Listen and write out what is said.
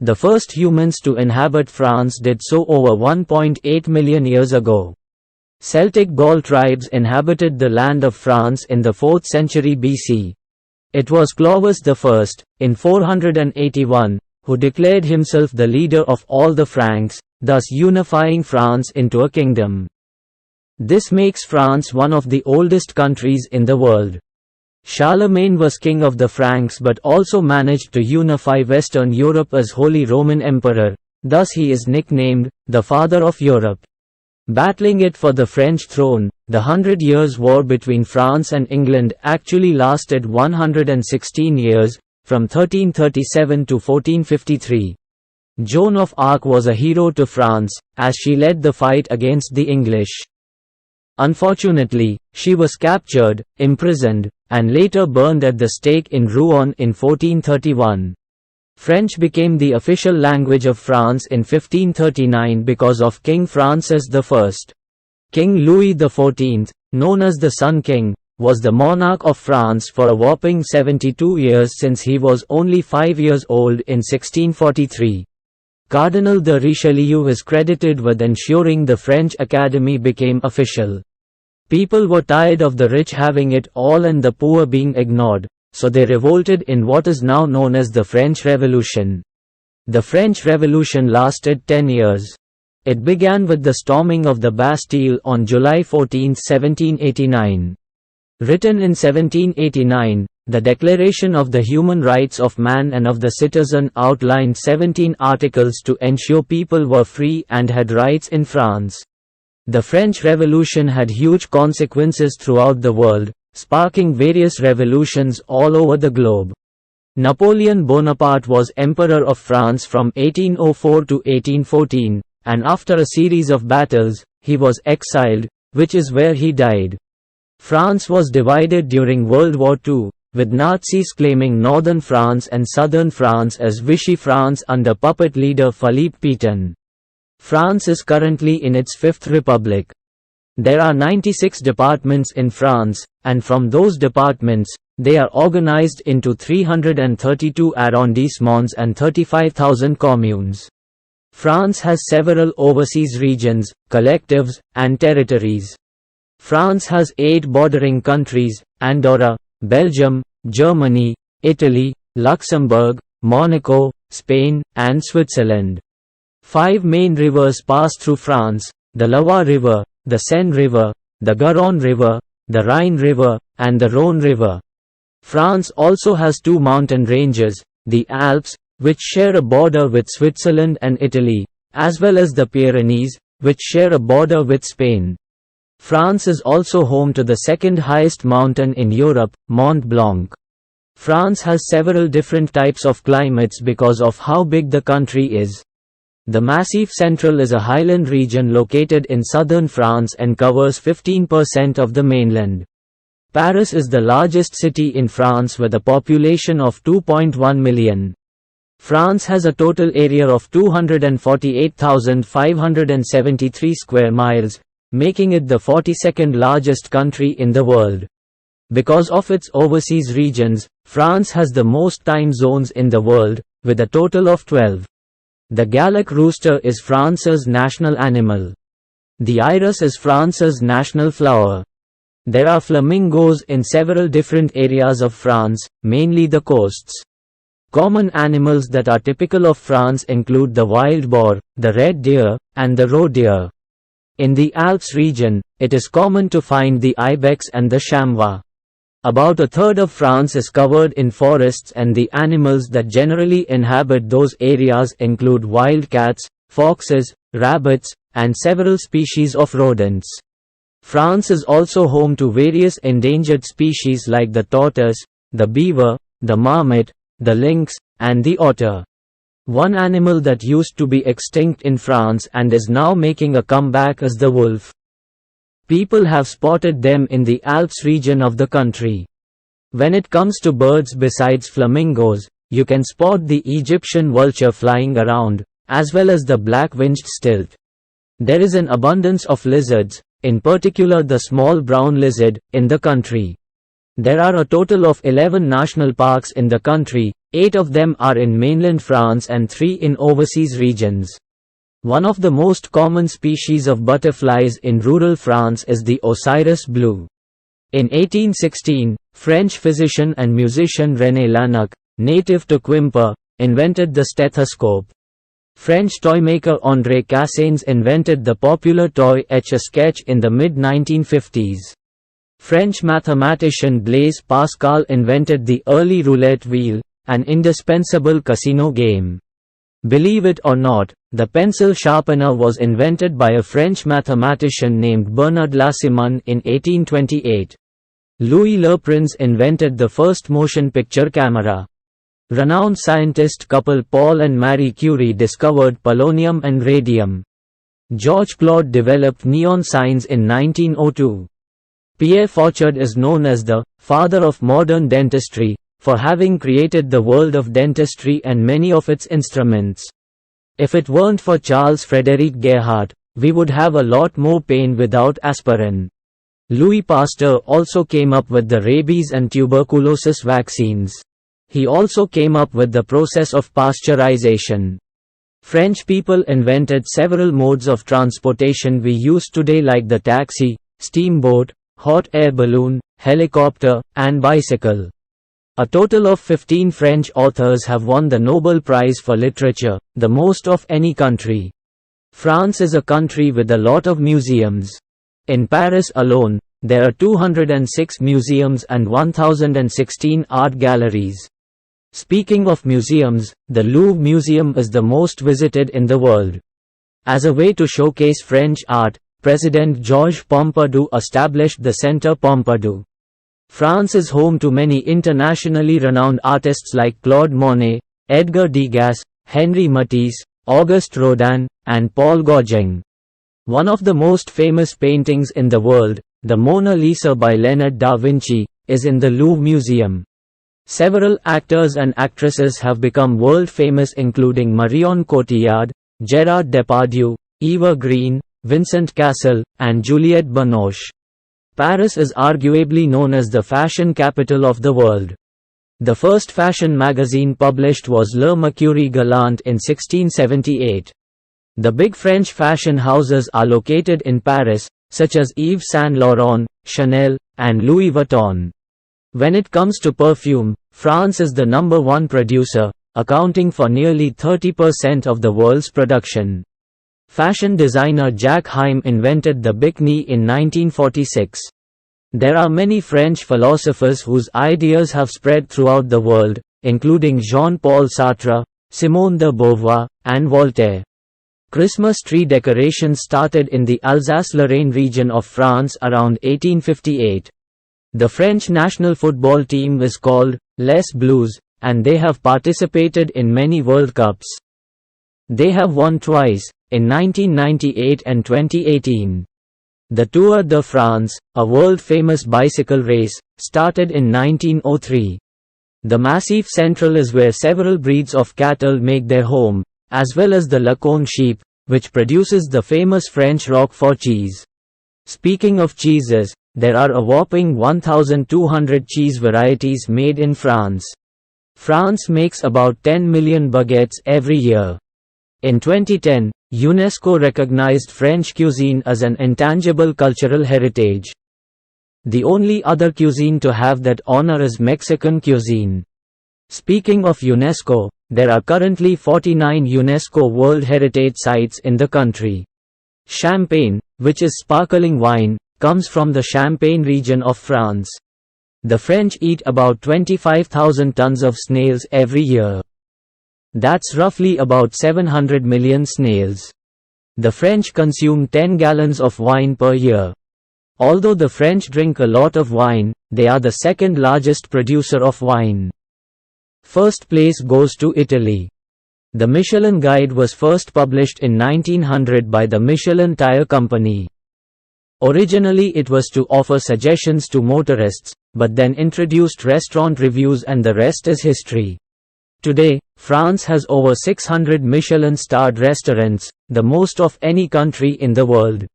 The first humans to inhabit France did so over 1.8 million years ago. Celtic Gaul tribes inhabited the land of France in the 4th century BC. It was Clovis I, in 481, who declared himself the leader of all the Franks, thus unifying France into a kingdom. This makes France one of the oldest countries in the world. Charlemagne was king of the Franks but also managed to unify Western Europe as Holy Roman Emperor, thus he is nicknamed the Father of Europe. Battling it for the French throne, the 100 Years' War between France and England actually lasted 116 years, from 1337 to 1453. Joan of Arc was a hero to France, as she led the fight against the English. Unfortunately, she was captured, imprisoned, and later burned at the stake in Rouen in 1431. French became the official language of France in 1539 because of King Francis I. King Louis XIV, known as the Sun King, was the monarch of France for a whopping 72 years since he was only 5 years old in 1643. Cardinal de Richelieu is credited with ensuring the French Academy became official. People were tired of the rich having it all and the poor being ignored, so they revolted in what is now known as the French Revolution. The French Revolution lasted 10 years. It began with the storming of the Bastille on July 14, 1789. Written in 1789, the Declaration of the Human Rights of Man and of the Citizen outlined 17 articles to ensure people were free and had rights in France. The French Revolution had huge consequences throughout the world, sparking various revolutions all over the globe. Napoleon Bonaparte was Emperor of France from 1804 to 1814, and after a series of battles, he was exiled, which is where he died. France was divided during World War II, with Nazis claiming northern France and southern France as Vichy France under puppet leader Philippe Pétain. France is currently in its fifth republic. There are 96 departments in France, and from those departments, they are organized into 332 arrondissements and 35,000 communes. France has several overseas regions, collectives, and territories. France has 8 bordering countries: Andorra, Belgium, Germany, Italy, Luxembourg, Monaco, Spain, and Switzerland. 5 main rivers pass through France: the Loire River, the Seine River, the Garonne River, the Rhine River, and the Rhône River. France also has 2 mountain ranges, the Alps, which share a border with Switzerland and Italy, as well as the Pyrenees, which share a border with Spain. France is also home to the second highest mountain in Europe, Mont Blanc. France has several different types of climates because of how big the country is. The Massif Central is a highland region located in southern France and covers 15% of the mainland. Paris is the largest city in France with a population of 2.1 million. France has a total area of 248,573 square miles, making it the 42nd largest country in the world. Because of its overseas regions, France has the most time zones in the world, with a total of 12. The Gallic rooster is France's national animal. The iris is France's national flower. There are flamingos in several different areas of France, mainly the coasts. Common animals that are typical of France include the wild boar, the red deer, and the roe deer. In the Alps region, it is common to find the ibex and the chamois. About a third of France is covered in forests, and the animals that generally inhabit those areas include wild cats, foxes, rabbits, and several species of rodents. France is also home to various endangered species like the tortoise, the beaver, the marmot, the lynx, and the otter. One animal that used to be extinct in France and is now making a comeback is the wolf. People have spotted them in the Alps region of the country. When it comes to birds besides flamingos, you can spot the Egyptian vulture flying around, as well as the black-winged stilt. There is an abundance of lizards, in particular the small brown lizard, in the country. There are a total of 11 national parks in the country, 8 of them are in mainland France and 3 in overseas regions. One of the most common species of butterflies in rural France is the Osiris blue. In 1816, French physician and musician René Laennec, native to Quimper, invented the stethoscope. French toymaker André Cassaigne invented the popular toy Etch-a-Sketch in the mid-1950s. French mathematician Blaise Pascal invented the early roulette wheel, an indispensable casino game. Believe it or not, the pencil sharpener was invented by a French mathematician named Bernard Lassimon in 1828. Louis Le Prince invented the first motion picture camera. Renowned scientist couple Paul and Marie Curie discovered polonium and radium. George Claude developed neon signs in 1902. Pierre Fauchard is known as the father of modern dentistry, for having created the world of dentistry and many of its instruments. If it weren't for Charles Frederick Gerhardt, we would have a lot more pain without aspirin. Louis Pasteur also came up with the rabies and tuberculosis vaccines. He also came up with the process of pasteurization. French people invented several modes of transportation we use today, like the taxi, steamboat, hot air balloon, helicopter, and bicycle. A total of 15 French authors have won the Nobel Prize for Literature, the most of any country. France is a country with a lot of museums. In Paris alone, there are 206 museums and 1016 art galleries. Speaking of museums, the Louvre Museum is the most visited in the world. As a way to showcase French art, President Georges Pompidou established the Centre Pompidou. France is home to many internationally renowned artists like Claude Monet, Edgar Degas, Henri Matisse, Auguste Rodin, and Paul Gauguin. One of the most famous paintings in the world, the Mona Lisa by Leonardo da Vinci, is in the Louvre Museum. Several actors and actresses have become world famous, including Marion Cotillard, Gerard Depardieu, Eva Green, Vincent Cassel, and Juliette Binoche. Paris is arguably known as the fashion capital of the world. The first fashion magazine published was Le Mercure Galant in 1678. The big French fashion houses are located in Paris, such as Yves Saint Laurent, Chanel, and Louis Vuitton. When it comes to perfume, France is the #1 producer, accounting for nearly 30% of the world's production. Fashion designer Jacques Haim invented the bikini in 1946. There are many French philosophers whose ideas have spread throughout the world, including Jean-Paul Sartre, Simone de Beauvoir, and Voltaire. Christmas tree decoration started in the Alsace-Lorraine region of France around 1858. The French national football team is called Les Bleus, and they have participated in many World Cups. They have won twice, in 1998 and 2018. The Tour de France, a world-famous bicycle race, started in 1903. The Massif Central is where several breeds of cattle make their home, as well as the Laconne sheep, which produces the famous French Roquefort cheese. Speaking of cheeses, there are a whopping 1,200 cheese varieties made in France. France makes about 10 million baguettes every year. In 2010, UNESCO recognized French cuisine as an intangible cultural heritage. The only other cuisine to have that honor is Mexican cuisine. Speaking of UNESCO, there are currently 49 UNESCO World Heritage Sites in the country. Champagne, which is sparkling wine, comes from the Champagne region of France. The French eat about 25,000 tons of snails every year. That's roughly about 700 million snails. The French consume 10 gallons of wine per year. Although the French drink a lot of wine, they are the second largest producer of wine. First place goes to Italy. The Michelin Guide was first published in 1900 by the Michelin Tire Company. Originally it was to offer suggestions to motorists, but then introduced restaurant reviews, and the rest is history. Today, France has over 600 Michelin-starred restaurants, the most of any country in the world.